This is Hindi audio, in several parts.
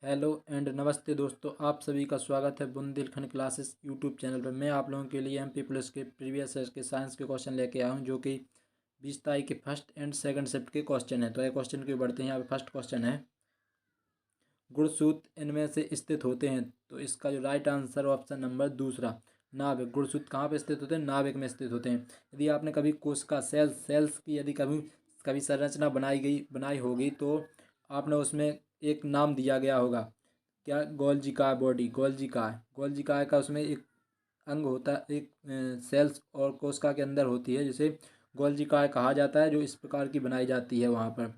हेलो एंड नमस्ते दोस्तों, आप सभी का स्वागत है बुंदेलखंड क्लासेस यूट्यूब चैनल पर। मैं आप लोगों के लिए एमपी प्लस के प्रीवियस ईयर के साइंस के क्वेश्चन लेके आया हूं, जो कि 20 तारीख के फर्स्ट एंड सेकंड शिफ्ट के क्वेश्चन है। तो ये क्वेश्चन के बढ़ते हैं। यहाँ पे फर्स्ट क्वेश्चन है, गुणसूत्र इनमें से स्थित होते हैं। तो इसका जो राइट आंसर ऑप्शन नंबर दूसरा, नाभिक। गुणसूत्र कहाँ पे स्थित होते हैं? नाभिक में स्थित होते हैं। यदि आपने कभी कोशिका सेल्स की यदि कभी कभी संरचना बनाई होगी, तो आपने उसमें एक नाम दिया गया होगा। क्या? गोल्जिका बॉडी, गोल्जिका का उसमें एक अंग होता है, एक सेल्स और कोशिका के अंदर होती है, जिसे गोल्जिका कहा जाता है, जो इस प्रकार की बनाई जाती है वहाँ पर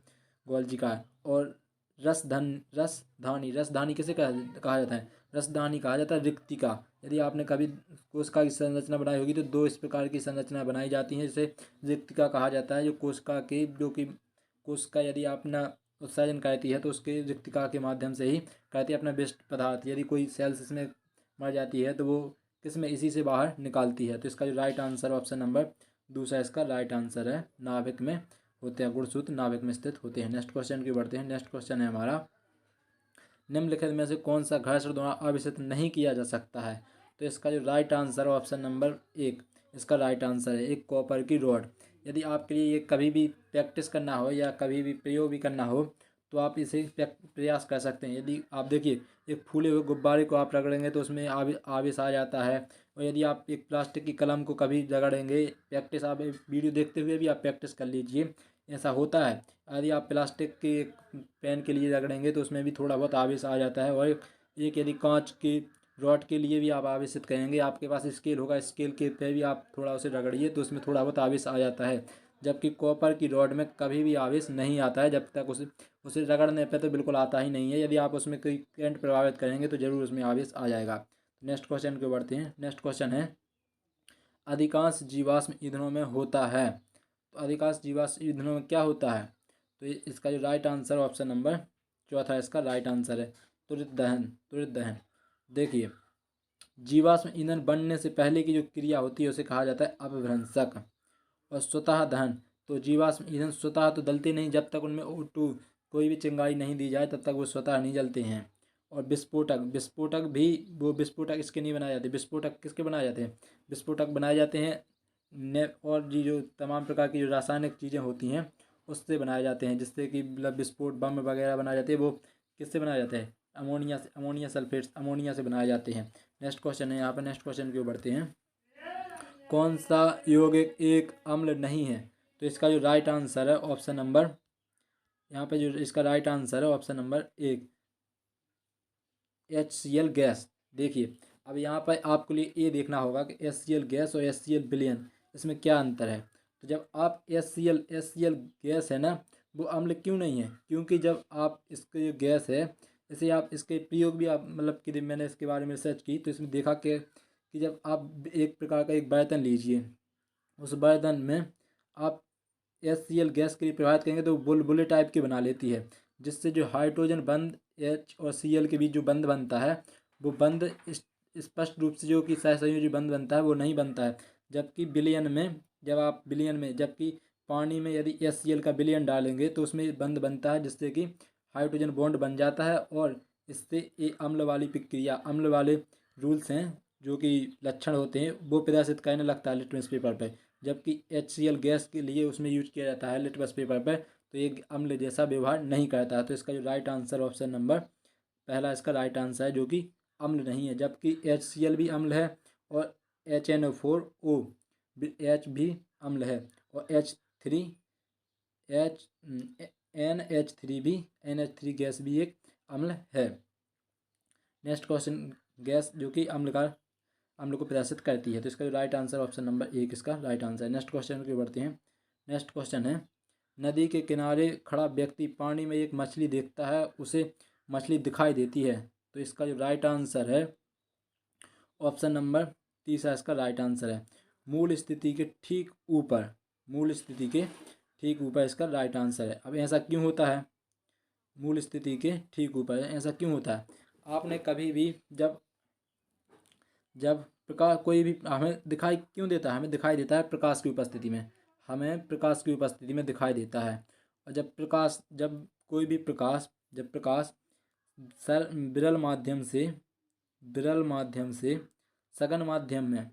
गोल्जिका। और रसधानी किसे कहा जाता है? रसधानी कहा जाता है रिक्तिका। यदि आपने कभी कोशिका की संरचना बनाई होगी, तो दो इस प्रकार की संरचना बनाई जाती हैं, जिसे रिक्तिका कहा जाता है। जो कोशिका की जो कि कोशिका यदि अपना उत्सर्जन करती है, तो उसके रिक्तिका के माध्यम से ही करती है अपना वेस्ट पदार्थ। यदि कोई सेल्स इसमें मर जाती है, तो वो किसमें? इसी से बाहर निकालती है। तो इसका जो राइट आंसर ऑप्शन नंबर दूसरा इसका राइट आंसर है। नाभिक में होते हैं गुणसूत्र, नाभिक में स्थित होते हैं। नेक्स्ट क्वेश्चन की बढ़ते हैं। नेक्स्ट क्वेश्चन है हमारा, निम्नलिखित में से कौन सा घर्षण द्वारा आवेशित नहीं किया जा सकता है? तो इसका जो राइट आंसर ऑप्शन नंबर एक इसका राइट आंसर है, एक कॉपर की रॉड। यदि आपके लिए ये कभी भी प्रैक्टिस करना हो या कभी भी प्रयोग भी करना हो, तो आप इसे प्रयास कर सकते हैं। यदि आप देखिए, एक फूले हुए गुब्बारे को आप रगड़ेंगे तो उसमें आवेश आ जाता है। और यदि आप एक प्लास्टिक की कलम को कभी रगड़ेंगे, प्रैक्टिस आप वीडियो देखते हुए भी आप प्रैक्टिस कर लीजिए, ऐसा होता है। यदि आप प्लास्टिक के पेन के लिए रगड़ेंगे, तो उसमें भी थोड़ा बहुत आवेश आ जाता है। और एक यदि कांच की रॉड के लिए भी आप आवेशित करेंगे, आपके पास स्केल होगा, स्केल के पे भी आप थोड़ा उसे रगड़िए, तो उसमें थोड़ा बहुत आवेश आ जाता है। जबकि कॉपर की रॉड में कभी भी आवेश नहीं आता है, जब तक उसे उसे रगड़ने पे तो बिल्कुल आता ही नहीं है। यदि आप उसमें कोई करंट प्रभावित करेंगे, तो जरूर उसमें आवेश आ जाएगा। नेक्स्ट क्वेश्चन को बढ़ते हैं। नेक्स्ट क्वेश्चन है, अधिकांश जीवाश्म ईंधनों में होता है। तो अधिकांश जीवाश्म ईंधनों में क्या होता है? तो इसका जो राइट आंसर ऑप्शन नंबर चौथा इसका राइट आंसर है, त्वरित दहन। देखिए, जीवाश्म ईंधन बनने से पहले की जो क्रिया होती है, उसे कहा जाता है अपभ्रंशक। और स्वतः दहन, तो जीवाश्म ईंधन स्वतः तो जलते नहीं, जब तक उनमें O2 कोई भी चिंगारी नहीं दी जाए, तब तक वो स्वतः नहीं जलते हैं। और विस्फोटक विस्फोटक भी, वो विस्फोटक इसके नहीं बनाए जाते। विस्फोटक किसके बनाए जाते हैं? विस्फोटक बनाए जाते हैं ने और जी जो तमाम प्रकार की जो रासायनिक चीज़ें होती हैं, उससे बनाए जाते हैं, जिससे कि मतलब विस्फोट बम वगैरह बनाए जाते हैं। वो किससे बनाए जाते हैं? अमोनिया सल्फेट, अमोनिया से बनाए जाते हैं। नेक्स्ट क्वेश्चन है यहाँ पर। नेक्स्ट क्वेश्चन की ओर बढ़ते हैं। कौन सा यौगिक एक अम्ल नहीं है? तो इसका जो राइट आंसर है ऑप्शन नंबर, यहाँ पे जो इसका राइट आंसर है ऑप्शन नंबर एक, HCl गैस। देखिए, अब यहाँ पर आपके लिए ये देखना होगा कि HCl गैस और HCl विलयन, इसमें क्या अंतर है। तो जब आप HCl गैस है ना, वो अम्ल क्यों नहीं है? क्योंकि जब आप इसके जो गैस है, इसे आप इसके प्रयोग भी आप मतलब कि मैंने इसके बारे में रिसर्च की, तो इसमें देखा कि जब आप एक प्रकार का एक बर्तन लीजिए, उस बर्तन में आप HCl गैस के लिए प्रभावित करेंगे, तो बुलबुले टाइप की बना लेती है, जिससे जो हाइड्रोजन बंध H और Cl के बीच जो बंध बनता है, वो बंध स्पष्ट रूप से जो कि सहसंयोजी बंध बनता है, वो नहीं बनता है। जबकि विलयन में, जबकि पानी में यदि HCl का विलयन डालेंगे, तो उसमें बंध बनता है, जिससे कि हाइड्रोजन बॉन्ड बन जाता है। और इससे ये अम्ल वाली प्रक्रिया, अम्ल वाले रूल्स हैं, जो कि लक्षण होते हैं, वो प्रदर्शित करने लगता है लिटमस पेपर पर। जबकि HCl गैस के लिए उसमें यूज किया जाता है लिटमस पेपर पर, तो ये अम्ल जैसा व्यवहार नहीं करता है। तो इसका जो राइट आंसर ऑप्शन नंबर पहला इसका राइट आंसर है, जो कि अम्ल नहीं है। जबकि HCl भी अम्ल है, और HNO4O H भी अम्ल है, और H NH3 भी, NH3 गैस भी एक अम्ल है। नेक्स्ट क्वेश्चन, गैस जो कि अम्ल को प्रदर्शित करती है। तो इसका राइट आंसर ऑप्शन नंबर एक इसका राइट आंसर है। नेक्स्ट क्वेश्चन की बढ़ते हैं। नेक्स्ट क्वेश्चन है, नदी के किनारे खड़ा व्यक्ति पानी में एक मछली देखता है, उसे मछली दिखाई देती है। तो इसका जो राइट आंसर है ऑप्शन नंबर तीसरा इसका राइट आंसर है, मूल स्थिति के ठीक ऊपर। मूल स्थिति के ठीक ऊपर इसका राइट आंसर है। अब ऐसा क्यों होता है? मूल स्थिति के ठीक ऊपर ऐसा क्यों होता है? आपने कभी भी जब जब प्रकाश कोई भी हमें दिखाई क्यों देता है? हमें दिखाई देता है प्रकाश की उपस्थिति में, हमें प्रकाश की उपस्थिति में दिखाई देता है। और जब प्रकाश विरल माध्यम से सघन माध्यम में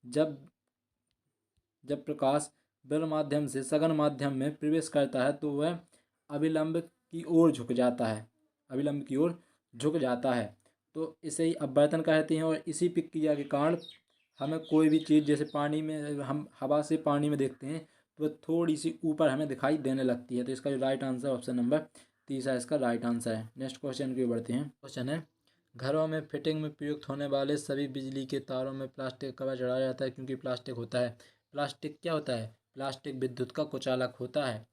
जब प्रकाश विरल माध्यम से सघन माध्यम में प्रवेश करता है तो वह अभिलंब की ओर झुक जाता है। तो इसे ही अपवर्तन कहते हैं। और इसी प्रक्रिया के कारण हमें कोई भी चीज़ जैसे पानी में, हम हवा से पानी में देखते हैं तो वह थोड़ी सी ऊपर हमें दिखाई देने लगती है। तो इसका जो राइट आंसर ऑप्शन नंबर 30 इसका राइट आंसर है। नेक्स्ट क्वेश्चन की बढ़ते हैं। क्वेश्चन है, घरों में फिटिंग में प्रयुक्त होने वाले सभी बिजली के तारों में प्लास्टिक कवर चढ़ाया जाता है क्योंकि प्लास्टिक होता है। प्लास्टिक क्या होता है? प्लास्टिक विद्युत का कुचालक होता है।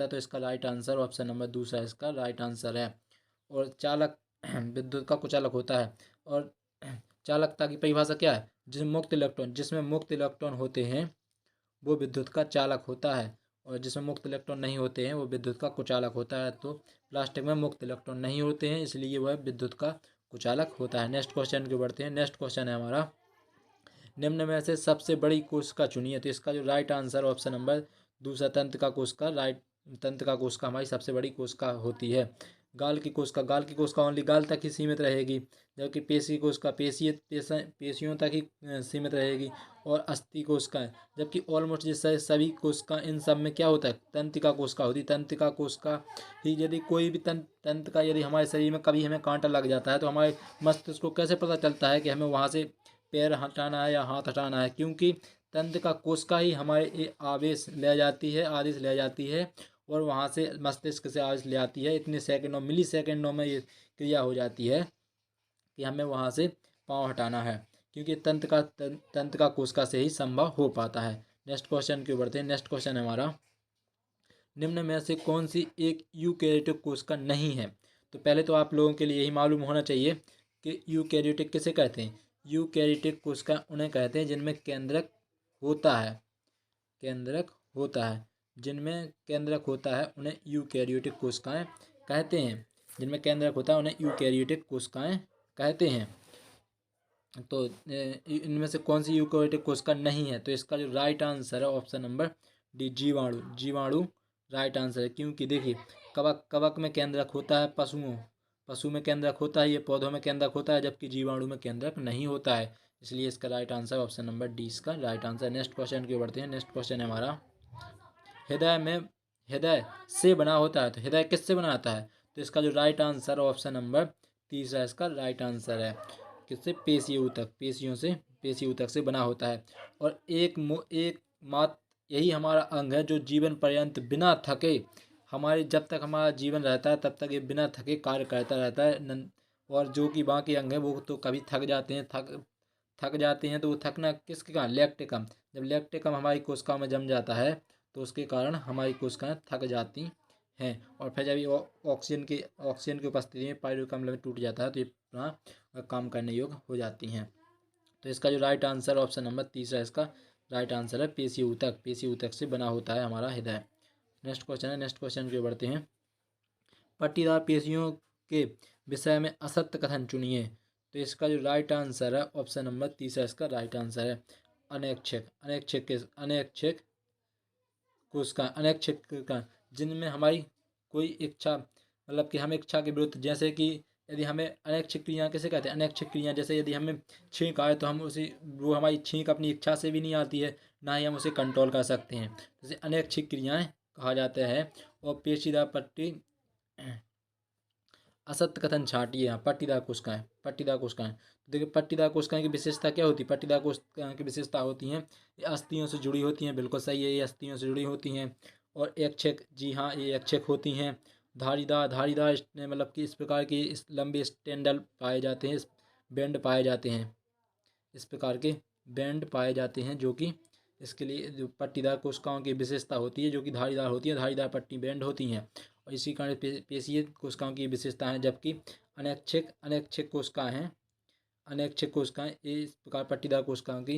तो इसका राइट आंसर ऑप्शन नंबर दूसरा इसका राइट आंसर है। और चालक विद्युत का कुचालक होता है। और चालकता की परिभाषा क्या है? जिसमें मुक्त इलेक्ट्रॉन होते हैं वो विद्युत का चालक होता है, और जिसमें मुक्त इलेक्ट्रॉन नहीं होते हैं वो विद्युत का कुचालक होता है। तो प्लास्टिक में मुक्त इलेक्ट्रॉन नहीं होते हैं, इसलिए वह विद्युत का कुचालक होता है। नेक्स्ट क्वेश्चन की बढ़ते हैं। नेक्स्ट क्वेश्चन है हमारा, निम्न में से सबसे बड़ी कोशिका चुनिए। तो इसका जो राइट आंसर ऑप्शन नंबर दूसरा तंत्र का कोशिका हमारी सबसे बड़ी कोशिका होती है। गाल की कोशिका ओनली गाल तक ही सीमित रहेगी, जबकि पेशी कोशिका पेशियों तक ही सीमित रहेगी। और अस्थि कोशिका है, जबकि ऑलमोस्ट जैसे सभी कोशिका, इन सब में क्या होता है? तंत्रिका कोशिका होती है। तंत्रिका कोशिका ही यदि कोई भी तंत्र का यदि हमारे शरीर में कभी हमें कांटा लग जाता है तो हमारे मस्तिष्क को कैसे पता चलता है कि हमें वहाँ से पैर हटाना है या हाथ हटाना है? क्योंकि तंत्रिका कोशिका ही हमारे आदेश ले जाती है और वहाँ से मस्तिष्क से आदेश ले आती है। इतने सेकंडों, मिली सेकंडों में ये क्रिया हो जाती है कि हमें वहाँ से पाँव हटाना है, क्योंकि तंत्रिका कोशिका से ही संभव हो पाता है। नेक्स्ट क्वेश्चन की ओर बढ़ते हैं। नेक्स्ट क्वेश्चन है हमारा, निम्न में से कौन सी एक यूकैरियोटिक कोशिका नहीं है? तो पहले तो आप लोगों के लिए यही मालूम होना चाहिए कि यूकैरियोटिक किसे कहते हैं। यूकैरियोटिक कोशिका उन्हें कहते हैं जिनमें केंद्रक होता है। जिनमें केंद्रक होता है उन्हें यूकैरियोटिक कोशिकाएं कहते हैं। तो इनमें से कौन सी यूकैरियोटिक कोशिका नहीं है? तो इसका जो राइट आंसर है ऑप्शन नंबर डी, जीवाणु राइट आंसर है। क्योंकि देखिए, कवक में केंद्रक होता है, पशु में केंद्रक होता है, ये पौधों में केंद्रक होता है, जबकि जीवाणु में केंद्रक नहीं होता है। इसलिए इसका right answer option number D इसका राइट आंसर। नेक्स्ट क्वेश्चन की ओर बढ़ते हैं। नेक्स्ट क्वेश्चन है हमारा, हृदय से बना होता है। तो हृदय किससे बना होता है? तो इसका जो राइट आंसर ऑप्शन नंबर तीसरा इसका राइट आंसर है। किससे? पेशी ऊतक से बना होता है। और एक मात्र यही हमारा अंग है जो जीवन पर्यंत बिना थके, हमारे जब तक हमारा जीवन रहता है तब तक ये बिना थके कार्य करता रहता है। और जो कि बाकी अंग है वो तो कभी थक जाते हैं तो वो थकना किसके कारण? लैक्टिकम। जब लैक्टिकम हमारी कोशिकाओं में जम जाता है तो उसके कारण हमारी कोशिकाएं थक जाती हैं। और फिर जब ये ऑक्सीजन की उपस्थिति में पायरुविक अम्ल में टूट जाता है तो ये पुनः काम करने योग्य हो जाती हैं। तो इसका जो राइट आंसर ऑप्शन नंबर तीसरा इसका राइट आंसर है। पेशी ऊतक से बना होता है हमारा हृदय। नेक्स्ट क्वेश्चन है। नेक्स्ट क्वेश्चन की ओर बढ़ते हैं। पट्टीदार पेशियों के विषय में असत्य कथन चुनिए। तो इसका जो राइट आंसर है ऑप्शन नंबर तीसरा इसका राइट आंसर है। अनैच्छिक कोशिका जिनमें हमारी कोई इच्छा, मतलब कि हम इच्छा के विरुद्ध, जैसे कि यदि हमें अनैच्छिक क्रिया किसे कहते हैं? अनैच्छिक क्रिया, जैसे यदि हमें छींक आए तो हम वो हमारी छींक अपनी इच्छा से भी नहीं आती है, ना ही हम उसे कंट्रोल कर सकते हैं। जैसे अनैच्छिक क्रियाएं कहा जाता है। और पेशीदार पट्टी असत्य कथन छाटिए। यहाँ पट्टीदार कोशिकाएं तो देखिए, पट्टीदार कोशिकाएं की विशेषता क्या होती है? पट्टीदार कोशिकाएं की विशेषता होती हैं, ये अस्थियों से जुड़ी होती हैं। बिल्कुल सही है, ये अस्थियों से जुड़ी होती हैं। और एकछेक, जी हाँ, ये एकछेक होती हैं। धारीदार मतलब कि इस प्रकार के इस लंबे स्टेंडल पाए जाते हैं, बेंड पाए जाते हैं, इस प्रकार के बेंड पाए जाते हैं, जो कि इसके लिए जो पट्टीदार कोशिकाओं की विशेषता होती है, जो कि धारीदार होती है, धारीदार पट्टी बेंड होती हैं। और इसी कारण पेशीय कोशिकाओं की विशेषता है। जबकि अनैच्छिक कोशिकाएं इस प्रकार पट्टीदार कोशिकाओं की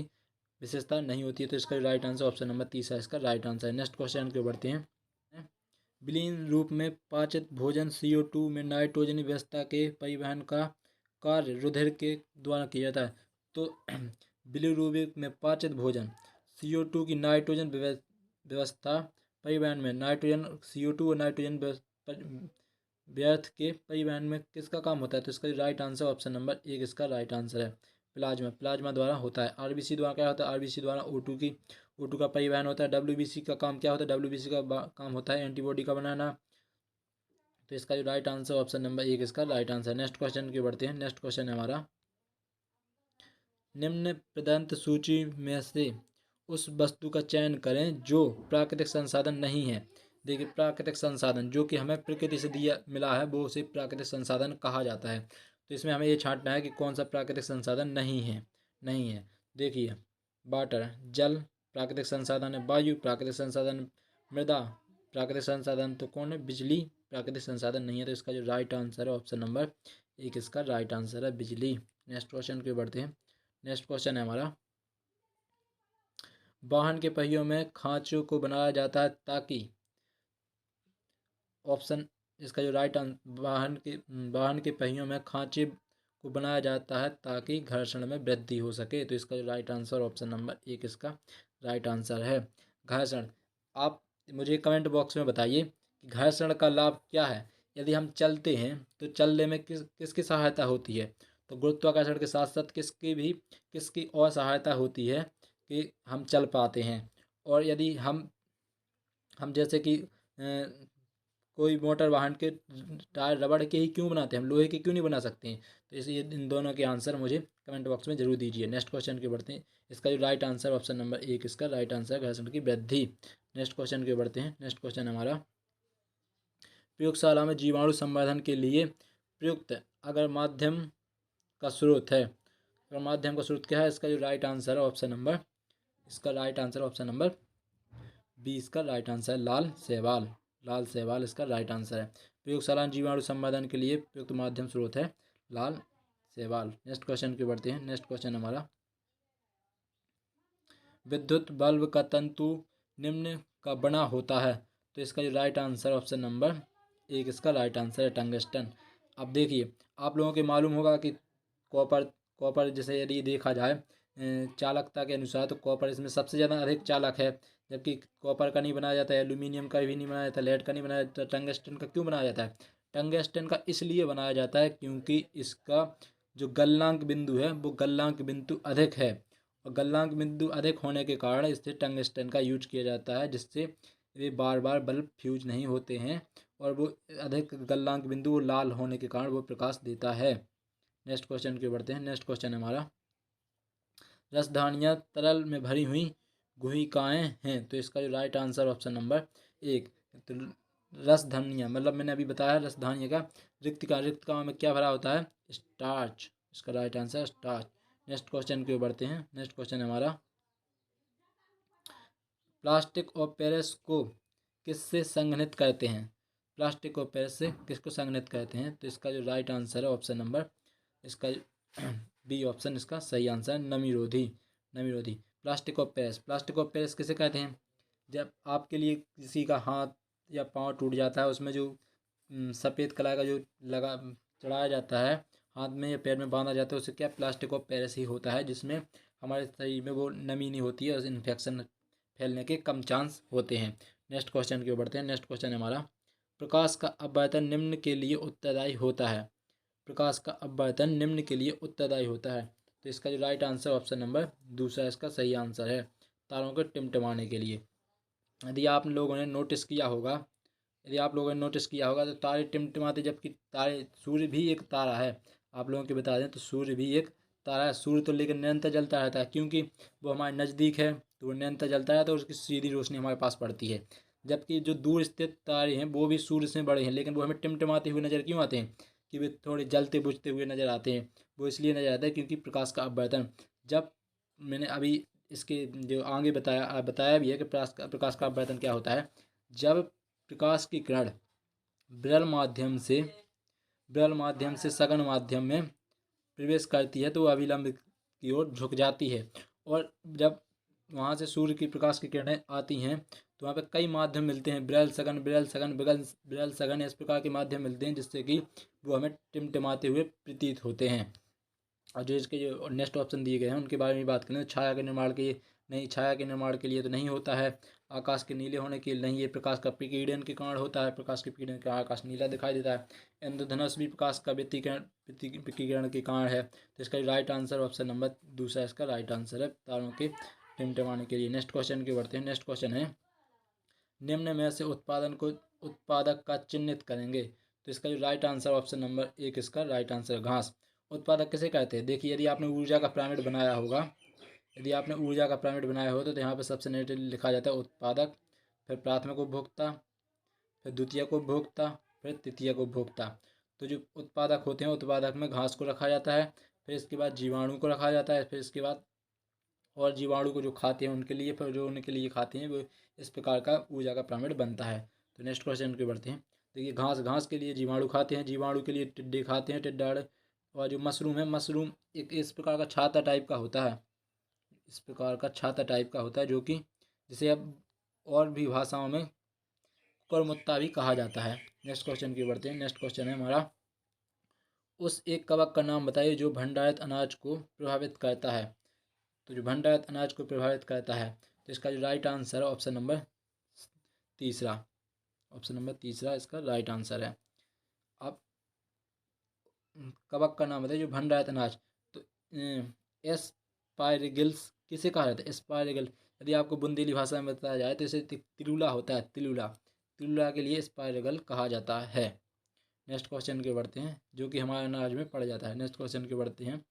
विशेषता नहीं होती है। तो इसका राइट आंसर ऑप्शन नंबर 30 इसका राइट आंसर है। नेक्स्ट क्वेश्चन की ओर बढ़ते हैं। विलीन रूप में पाचित भोजन CO2 में नाइट्रोजन व्यवस्था के परिवहन का कार्य रुधिर के द्वारा किया जाता है। तो विलीन रूप में पाचित भोजन CO2 की नाइट्रोजन व्यवस्था परिवहन में नाइट्रोजन CO2 और नाइट्रोजन व्यर्थ के परिवहन में किसका काम होता है? तो इसका राइट आंसर ऑप्शन नंबर 1 इसका राइट आंसर है। प्लाज्मा द्वारा होता है। RBC द्वारा क्या होता है? RBC द्वारा O2 का परिवहन होता है। WBC का काम क्या होता है? WBC का काम होता है एंटीबॉडी का बनाना। तो इसका जो राइट आंसर ऑप्शन नंबर 1 इसका राइट आंसर। नेक्स्ट क्वेश्चन की बढ़ते हैं। नेक्स्ट क्वेश्चन है हमारा, निम्न प्रदत्त सूची में से उस वस्तु का चयन करें जो प्राकृतिक संसाधन नहीं है। देखिए, प्राकृतिक संसाधन जो कि हमें प्रकृति से दिया मिला है वो उसे प्राकृतिक संसाधन कहा जाता है। तो इसमें हमें ये छांटना है कि कौन सा प्राकृतिक संसाधन नहीं है। देखिए, वाटर जल प्राकृतिक संसाधन है, वायु प्राकृतिक संसाधन, मृदा प्राकृतिक संसाधन, तो कौन है? बिजली प्राकृतिक संसाधन नहीं है। तो इसका जो राइट आंसर है ऑप्शन नंबर 1 इसका राइट आंसर है, बिजली। नेक्स्ट क्वेश्चन की बढ़ते हैं। नेक्स्ट क्वेश्चन है हमारा, वाहन के पहियों में खांचों को बनाया जाता है ताकि ऑप्शन इसका जो राइट वाहन के पहियों में खांचे को बनाया जाता है ताकि घर्षण में वृद्धि हो सके। तो इसका जो राइट आंसर ऑप्शन नंबर 1 इसका राइट आंसर है, घर्षण। आप मुझे कमेंट बॉक्स में बताइए कि घर्षण का लाभ क्या है। यदि हम चलते हैं तो चलने में किसकी सहायता होती है? तो गुरुत्वाकर्षण के साथ साथ किसकी और सहायता होती है कि हम चल पाते हैं। और यदि हम जैसे कि कोई मोटर वाहन के टायर रबड़ के ही क्यों बनाते हैं, हम लोहे के क्यों नहीं बना सकते हैं? तो इसलिए इन दोनों के आंसर मुझे कमेंट बॉक्स में जरूर दीजिए। नेक्स्ट क्वेश्चन की बढ़ते हैं। इसका जो राइट आंसर ऑप्शन नंबर 1 इसका राइट आंसर है, घर्षण की वृद्धि। नेक्स्ट क्वेश्चन की बढ़ते हैं। नेक्स्ट क्वेश्चन हमारा, प्रयोगशाला में जीवाणु संवर्धन के लिए प्रयुक्त अगर माध्यम का स्रोत है, अगर माध्यम का स्रोत क्या है? इसका जो राइट आंसर है ऑप्शन नंबर इसका राइट आंसर ऑप्शन नंबर 20 का राइट आंसर है, लाल शैवाल इसका राइट आंसर है। प्रयोगशाला जीवाणु संवर्धन के लिए प्रयुक्त माध्यम स्रोत है लाल शैवाल। नेक्स्ट क्वेश्चन की बढ़ते हैं। नेक्स्ट क्वेश्चन हमारा, विद्युत बल्ब का तंतु निम्न का बना होता है। तो इसका जो राइट आंसर ऑप्शन नंबर 1 इसका राइट आंसर है, टंगस्टन। अब देखिए, आप लोगों के मालूम होगा कि कॉपर जैसे यदि देखा जाए चालकता के अनुसार तो कॉपर इसमें सबसे ज़्यादा अधिक चालक है। जबकि कॉपर का नहीं बनाया जाता है, एल्यूमिनियम का भी नहीं बनाया जाता, लेड का नहीं बनाया जाता, टंगस्टन का क्यों बनाया जाता है? टंगस्टन का इसलिए बनाया जाता है क्योंकि इसका जो गलनांक बिंदु है वो गलनांक बिंदु अधिक है, और गलनांक बिंदु अधिक होने के कारण इससे टंगस्टन का यूज किया जाता है, जिससे वे बार बार बल्ब फ्यूज नहीं होते हैं और वो अधिक गलनांक बिंदु लाल होने के कारण वो प्रकाश देता है। नेक्स्ट क्वेश्चन की बढ़ते हैं। नेक्स्ट क्वेश्चन हमारा, रसधानियाँ तरल में भरी हुई गुहिकाएँ हैं। तो इसका जो राइट आंसर ऑप्शन नंबर 1, तो रसधानियाँ मतलब मैंने अभी बताया रसधानियाँ का रिक्तिका में क्या भरा होता है? स्टार्च। इसका right answer starch. Next question की ओर बढ़ते हैं। नेक्स्ट क्वेश्चन हमारा, प्लास्टिक और पेरिस को किससे संघनित करते हैं? प्लास्टिक और पेरिस से किसको संघनित करते हैं? तो इसका जो राइट आंसर है ऑप्शन नंबर इसका बी ऑप्शन इसका सही आंसर है, नमीरोधी। प्लास्टिक ऑफ पेरिस किसे कहते हैं? जब आपके लिए किसी का हाथ या पाँव टूट जाता है, उसमें जो सफ़ेद कलर का जो लगा चढ़ाया जाता है हाथ में या पैर में बांधा जाता है, उसे क्या प्लास्टिक ऑफ पेरिस ही होता है, जिसमें हमारे शरीर में वो नमी नहीं होती है और इन्फेक्शन फैलने के कम चांस होते हैं। नेक्स्ट क्वेश्चन की ओर बढ़ते हैं। नेक्स्ट क्वेश्चन हमारा, प्रकाश का अपवर्तन निम्न के लिए उत्तरदायी होता है। प्रकाश का अपवर्तन निम्न के लिए उत्तरदायी होता है। तो इसका जो राइट आंसर ऑप्शन नंबर 2 इसका सही आंसर है, तारों के टिमटिमाने के लिए। यदि आप लोगों ने नोटिस किया होगा तो तारे टिमटिमाते, जबकि सूर्य भी एक तारा है। आप लोगों को बता दें तो सूर्य भी एक तारा है। सूर्य तो लेकिन निरंतर जलता रहता है, क्योंकि वो हमारे नज़दीक है तो वो निरंतर जलता है, तो उसकी सीधी रोशनी हमारे पास पड़ती है। जबकि जो दूर स्थित तारे हैं वो भी सूर्य से बड़े हैं, लेकिन वो हमें टिमटिमाते हुए नज़र क्यों आते हैं? कि वे थोड़े जलते बुझते हुए नज़र आते हैं। वो इसलिए नज़र आता है क्योंकि प्रकाश का अपवर्तन, जब मैंने अभी इसके जो आगे बताया भी है कि प्रकाश का अपवर्तन क्या होता है। जब प्रकाश की किरण विरल माध्यम से सघन माध्यम में प्रवेश करती है तो वह अभिलंब की ओर झुक जाती है, और जब वहाँ से सूर्य की प्रकाश की किरणें आती हैं तो वहाँ पे कई माध्यम मिलते हैं, विरल सघन इस प्रकार के माध्यम मिलते हैं, जिससे कि वो हमें टिमटिमाते हुए प्रतीत होते हैं। और जो इसके जो नेक्स्ट ऑप्शन दिए गए हैं उनके बारे में बात करें तो छाया के निर्माण के नहीं, छाया के निर्माण के लिए तो नहीं होता है। आकाश के नीले होने के लिए नहीं, ये प्रकाश का विकिरण के कारण होता है, प्रकाश के विकिरण के आकाश नीला दिखाई देता है। इंद्रधनुष भी प्रकाश का विकिरण के कारण है। तो इसका राइट आंसर ऑप्शन नंबर दूसरा इसका राइट आंसर है, तारों के टिमटिमाने के लिए। नेक्स्ट क्वेश्चन की बढ़ते हैं। नेक्स्ट क्वेश्चन है, निम्न में से उत्पादक का चिन्हित करेंगे। तो इसका जो राइट आंसर ऑप्शन नंबर एक इसका राइट आंसर है, घास। उत्पादक किसे कहते हैं? देखिए, यदि आपने ऊर्जा का पिरामिड बनाया होगा, यदि आपने ऊर्जा का पिरामिड बनाया हो तो यहाँ पर सबसे नीचे लिखा जाता है उत्पादक, फिर प्राथमिक उपभोक्ता, फिर द्वितीयक उपभोक्ता, फिर तृतीयक उपभोक्ता। तो जो उत्पादक होते हैं, उत्पादक में घास को रखा जाता है, फिर इसके बाद जीवाणु को रखा जाता है, फिर इसके बाद और जीवाणु को जो खाते हैं उनके लिए, फिर जो उनके लिए खाते हैं, वो इस प्रकार का ऊर्जा का पिरामिड बनता है। तो नेक्स्ट क्वेश्चन के बढ़ते हैं। देखिए, घास के लिए जीवाणु खाते हैं, जीवाणु के लिए टिड्डे खाते हैं, टिड्डा। और जो मशरूम है, मशरूम एक इस प्रकार का छाता टाइप का होता है, इस प्रकार का छाता टाइप का होता है, जो कि जिसे अब और भी भाषाओं में कुकुरमुत्ता भी कहा जाता है। नेक्स्ट क्वेश्चन की बढ़ते हैं। नेक्स्ट क्वेश्चन है हमारा, उस एक कवक का नाम बताइए जो भंडारित अनाज को प्रभावित करता है। तो जो भंडारित अनाज को प्रभावित करता है, तो इसका जो राइट आंसर है ऑप्शन नंबर तीसरा, ऑप्शन नंबर तीसरा इसका राइट आंसर है। अब कवक का नाम बताइए जो भंडारित अनाज, तो एस्पारेगिल्स किसे कहा जाता है? एस्पारेगल, यदि आपको बुंदेली भाषा में बताया जाए तो इसे तिलुला होता है, तिलुला। तिलुला के लिए स्पाइरेगल कहा जाता है। नेक्स्ट क्वेश्चन के बढ़ते हैं, जो कि हमारे अनाज में पड़ जाता है। नेक्स्ट क्वेश्चन के बढ़ते हैं।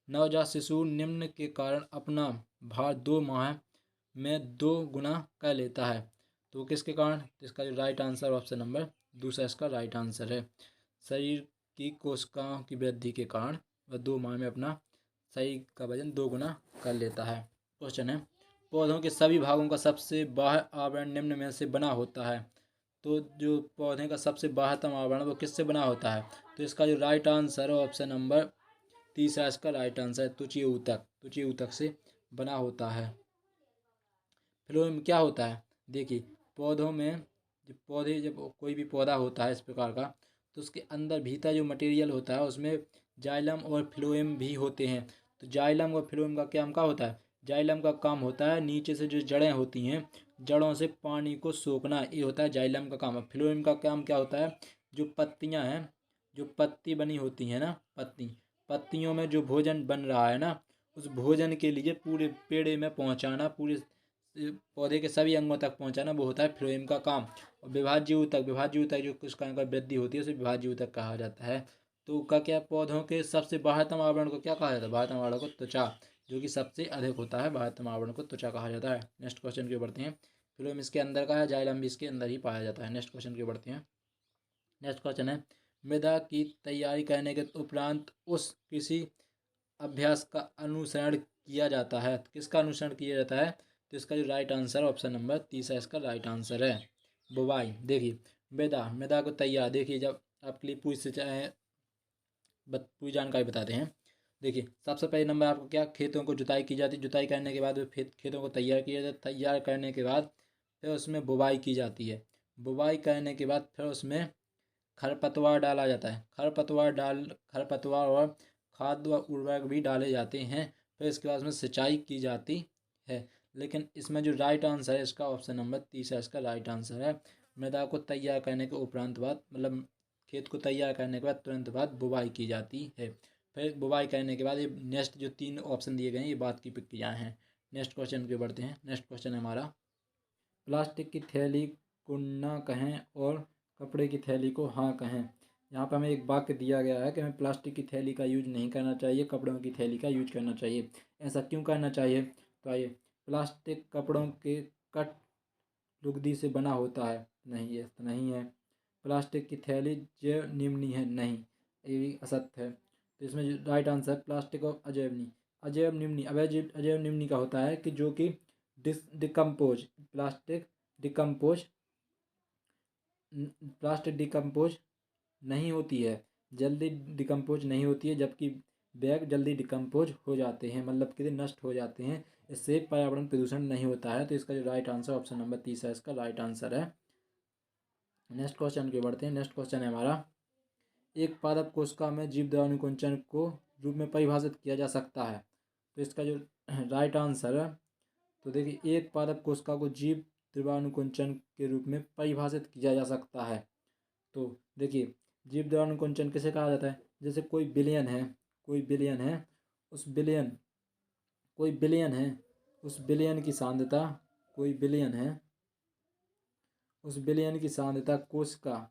नवजात शिशु निम्न के कारण अपना भार 2 माह में 2 गुना कर लेता है। तो किसके कारण? तो इसका जो राइट आंसर ऑप्शन नंबर दूसरा इसका राइट आंसर है। शरीर की कोशिकाओं की वृद्धि के कारण वह 2 माह में अपना शरीर का वजन 2 गुना कर लेता है। क्वेश्चन है, पौधों के सभी भागों का सबसे बाह्य आवरण निम्न में से बना होता है। तो जो पौधे का सबसे बाह्यतम आवरण वो किससे बना होता है? तो इसका जो राइट आंसर है ऑप्शन नंबर तीसरा इसका राइट आंसर है, त्वचीय ऊतक। त्वचीय ऊतक से बना होता है। फ्लोएम क्या होता है? देखिए, पौधों में जब कोई भी पौधा होता है इस प्रकार का, तो उसके अंदर भीतर जो मटेरियल होता है उसमें जाइलम और फ्लोएम भी होते हैं। तो जाइलम और फ्लोएम का काम क्या होता है? जाइलम का काम होता है नीचे से जो जड़ें होती हैं, जड़ों से पानी को सोखना, ये होता है जाइलम का काम। फ्लोएम का काम क्या होता है? जो पत्तियां हैं, जो पत्ती बनी होती हैं ना, पत्तियों में जो भोजन बन रहा है ना, उस भोजन के लिए पूरे पेड़ में पहुंचाना, पूरे पौधे के सभी अंगों तक पहुंचाना, वो होता है फ्लोएम का काम। और विभाज्य ऊतक जो कोशिकाओं का वृद्धि होती है उसे विभाज्य ऊतक कहा जाता है। तो का क्या, पौधों के सबसे बाह्यतम आवरण को क्या कहा जाता है? बाह्यतम आवरण को त्वचा, जो कि सबसे अधिक होता है, बाह्यतम आवरण को त्वचा कहा जाता है। नेक्स्ट क्वेश्चन की बढ़ते हैं। फ्लोएम इसके अंदर का है, जाइलम भी इसके अंदर ही पाया जाता है। नेक्स्ट क्वेश्चन की बढ़ते हैं। नेक्स्ट क्वेश्चन है, मृदा की तैयारी करने के उपरांत उस किसी अभ्यास का अनुसरण किया जाता है। किसका अनुसरण किया जाता है? तो इसका जो राइट आंसर ऑप्शन नंबर तीसरा इसका राइट आंसर है, बुवाई। देखिए, मृदा को तैयार, देखिए जब आपके लिए पूरी से चाहे पूरी जानकारी बताते हैं। देखिए, सबसे पहले नंबर आपको क्या, खेतों को जुताई की जाती है, जुताई करने के बाद फिर खेतों को तैयार किया जाता है, तैयार करने के बाद फिर उसमें बुवाई की जाती है। बुवाई करने के बाद फिर उसमें खरपतवार डाला जाता है, खरपतवार और खाद व उर्वरक भी डाले जाते हैं। फिर इसके बाद उसमें सिंचाई की जाती है। लेकिन इसमें जो राइट आंसर है इसका ऑप्शन नंबर तीसरा इसका राइट आंसर है। मृदा को तैयार करने के उपरांत बाद, मतलब खेत को तैयार करने के बाद तुरंत बाद बुवाई की जाती है। फिर बुवाई करने के बाद ये नेक्स्ट जो 3 ऑप्शन दिए गए हैं ये बाद की प्रक्रियाएँ हैं। नेक्स्ट क्वेश्चन के बढ़ते हैं। नेक्स्ट क्वेश्चन है हमारा, प्लास्टिक की थैली को ना कहें और कपड़े की थैली को हाँ कहें। यहाँ पर हमें एक वाक्य दिया गया है कि हमें प्लास्टिक की थैली का यूज नहीं करना चाहिए, कपड़ों की थैली का यूज करना चाहिए। ऐसा क्यों करना चाहिए? तो आइए, प्लास्टिक कपड़ों के कट लुगदी से बना होता है, नहीं, ये तो नहीं है। प्लास्टिक की थैली जैव निम्नी है, नहीं, ये भी असत्य है। तो इसमें जो राइट आंसर है प्लास्टिक और अजैवनी। अजैव निम्नी का होता है कि जो कि डिकम्पोज, प्लास्टिक डिकम्पोज नहीं होती है, जल्दी डिकम्पोज नहीं होती है, जबकि बैग जल्दी डिकम्पोज हो जाते हैं, मतलब कि नष्ट हो जाते हैं। इससे पर्यावरण प्रदूषण नहीं होता है। तो इसका जो राइट आंसर ऑप्शन नंबर तीसरा इसका राइट आंसर है। नेक्स्ट क्वेश्चन के बढ़ते हैं। नेक्स्ट क्वेश्चन है हमारा, एक पादप कोशिका में जीव द्रवाणुकुंचन को रूप में परिभाषित किया जा सकता है। तो इसका जो राइट आंसर है, तो देखिए एक पादप कोशिका को जीव द्रव्यानुकुंचन के रूप में परिभाषित किया जा सकता है। तो देखिए जीव द्रव्यानुकुंचन किसे कहा जाता है? जैसे कोई बिलियन है, कोई बिलियन है, उस बिलियन कोई बिलियन है, उस बिलियन की सांद्रता, कोई बिलियन है, उस बिलियन की सांद्रता कोशिका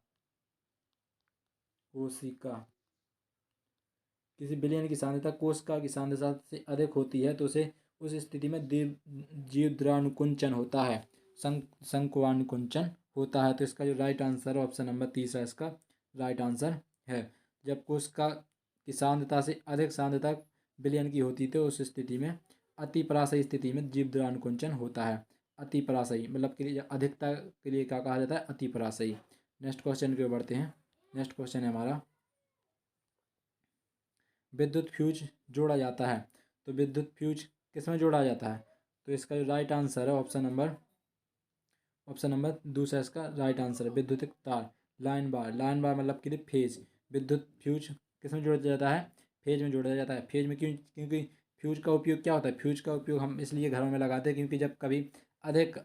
किसी बिलियन की सांद्रता कोशिका की सांद्रता से अधिक होती है तो उसे उस स्थिति में जीवद्रव्यानुकुंचन होता है, संकुआनुकुंचन होता है। तो इसका जो राइट आंसर है ऑप्शन नंबर 30 है, इसका राइट आंसर है। जब कोशिका की सांद्रता से अधिक सांद्रता बिलियन की होती है तो उस स्थिति में अतिपराशयी स्थिति में जीवद्रव्यानुकुंचन होता है। अतिपराशयी मतलब कि अधिकता के लिए क्या कहा जाता है? अतिपराशयी। नेक्स्ट क्वेश्चन की ओर बढ़ते हैं। नेक्स्ट क्वेश्चन है हमारा, विद्युत फ्यूज जोड़ा जाता है तो विद्युत फ्यूज किस में जोड़ा जाता है? तो इसका जो राइट आंसर है ऑप्शन नंबर दूसरा इसका राइट आंसर है, विद्युतिक तार, लाइन बार। लाइन बार मतलब कि फेज। विद्युत फ्यूज किस में जोड़ा जाता है? फेज में जोड़ा जाता है। फेज में क्योंकि फ्यूज का उपयोग क्या होता है? फ्यूज का उपयोग हम इसलिए घरों में लगाते हैं क्योंकि जब कभी अधिक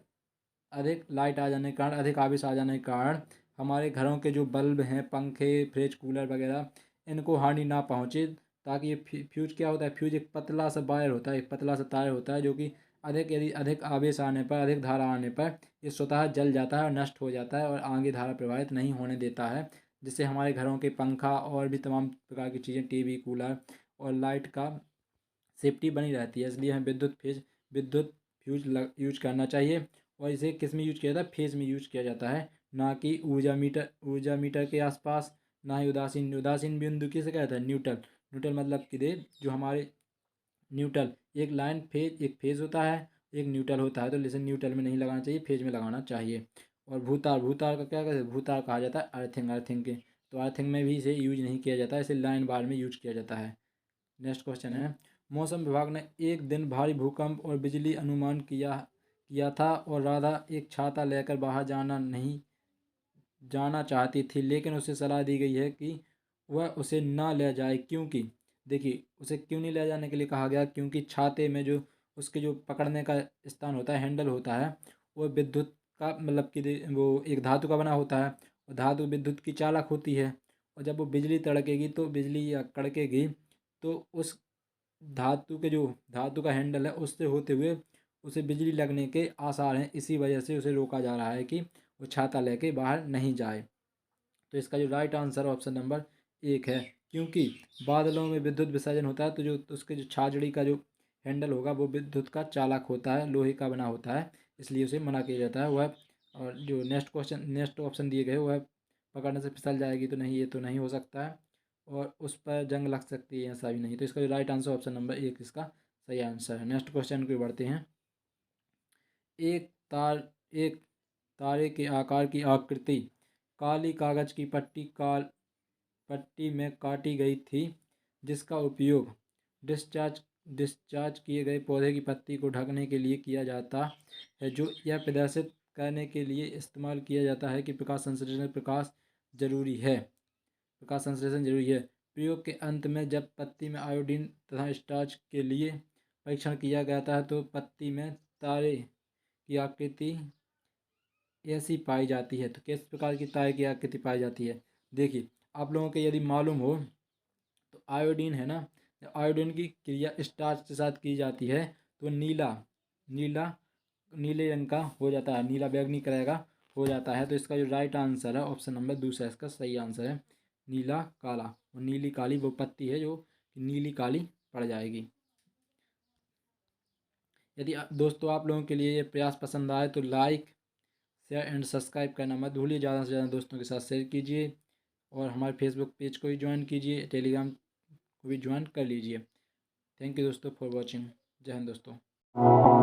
अधिक लाइट आ जाने के कारण, अधिक आवेश आ जाने के कारण हमारे घरों के जो बल्ब हैं, पंखे, फ्रिज, कूलर वगैरह, इनको हानि ना पहुँचे, ताकि ये फ्यूज क्या होता है? फ्यूज एक पतला सा वायर होता है, एक पतला सा तार होता है जो कि यदि अधिक आवेश आने पर, अधिक धारा आने पर ये स्वतः जल जाता है और नष्ट हो जाता है और आगे धारा प्रवाहित नहीं होने देता है, जिससे हमारे घरों के पंखा और भी तमाम प्रकार की चीज़ें, टीवी, कूलर और लाइट का सेफ्टी बनी रहती है। इसलिए हमें विद्युत फ्यूज यूज करना चाहिए। और इसे किस में यूज किया जाता है? फेज में यूज किया जाता है, ना कि ऊर्जा मीटर के आसपास, ना ही उदासीन बिंदु किसे कहता है? न्यूट्रल। न्यूट्रल मतलब कि जो हमारे न्यूट्रल, एक लाइन फेज, एक फेज होता है, एक न्यूट्रल होता है। तो लेकिन न्यूट्रल में नहीं लगाना चाहिए, फेज में लगाना चाहिए। और भूतार, भूतार का क्या कहते हैं? भूतार कहा जाता है अर्थिंग के। तो अर्थिंग में भी इसे यूज नहीं किया जाता है, इसे लाइन बार में यूज किया जाता है। नेक्स्ट क्वेश्चन है, मौसम विभाग ने एक दिन भारी भूकंप और बिजली अनुमान किया था और राधा एक छाता लेकर बाहर जाना चाहती थी, लेकिन उसे सलाह दी गई है कि वह उसे ना ले जाए। क्योंकि देखिए उसे क्यों नहीं ले जाने के लिए कहा गया? क्योंकि छाते में जो उसके जो पकड़ने का स्थान होता है, हैंडल होता है, वो विद्युत का मतलब कि वो एक धातु का बना होता है और धातु विद्युत की चालक होती है। और जब वो बिजली तड़केगी तो बिजली या कड़केगी तो उस धातु का हैंडल है उससे होते हुए उसे बिजली लगने के आसार हैं। इसी वजह से उसे रोका जा रहा है कि वो छाता लेके बाहर नहीं जाए। तो इसका जो राइट आंसर ऑप्शन नंबर 1 है। क्योंकि बादलों में विद्युत विसर्जन होता है तो जो उसके जो छाजड़ी का जो हैंडल होगा वो विद्युत का चालक होता है, लोहे का बना होता है, इसलिए उसे मना किया जाता है। वह और जो नेक्स्ट ऑप्शन दिए गए वह पकड़ने से फिसल जाएगी तो नहीं, ये तो नहीं हो सकता है। और उस पर जंग लग सकती है, ऐसा भी नहीं। तो इसका जो राइट आंसर ऑप्शन नंबर 1 इसका सही आंसर है। नेक्स्ट क्वेश्चन को बढ़ते हैं। एक तार एक तारे के आकार की आकृति काली कागज की पट्टी में काटी गई थी, जिसका उपयोग डिस्चार्ज किए गए पौधे की पत्ती को ढकने के लिए किया जाता है, जो यह प्रदर्शित करने के लिए इस्तेमाल किया जाता है कि प्रकाश संश्लेषण जरूरी है। प्रयोग के अंत में जब पत्ती में आयोडीन तथा स्टार्च के लिए परीक्षण किया गया था तो पत्ती में तारे की आकृति ऐसी पाई जाती है। तो किस प्रकार की तारे की आकृति पाई जाती है? देखिए आप लोगों को यदि मालूम हो तो आयोडीन है ना, आयोडीन की क्रिया स्टार्च के साथ की जाती है तो नीला नीले रंग का हो जाता है, नीला बैगनी कलर का हो जाता है। तो इसका जो राइट आंसर है ऑप्शन नंबर दूसरा इसका सही आंसर है, नीला काला। और नीली काली वो पत्ती है जो नीली काली पड़ जाएगी। यदि दोस्तों आप लोगों के लिए ये प्रयास पसंद आए तो लाइक, शेयर एंड सब्सक्राइब करना मत भूलिए। ज़्यादा से ज़्यादा दोस्तों के साथ शेयर कीजिए और हमारे फेसबुक पेज को भी ज्वाइन कीजिए, टेलीग्राम को भी ज्वाइन कर लीजिए। थैंक यू दोस्तों फॉर वॉचिंग। जय हिंद दोस्तों।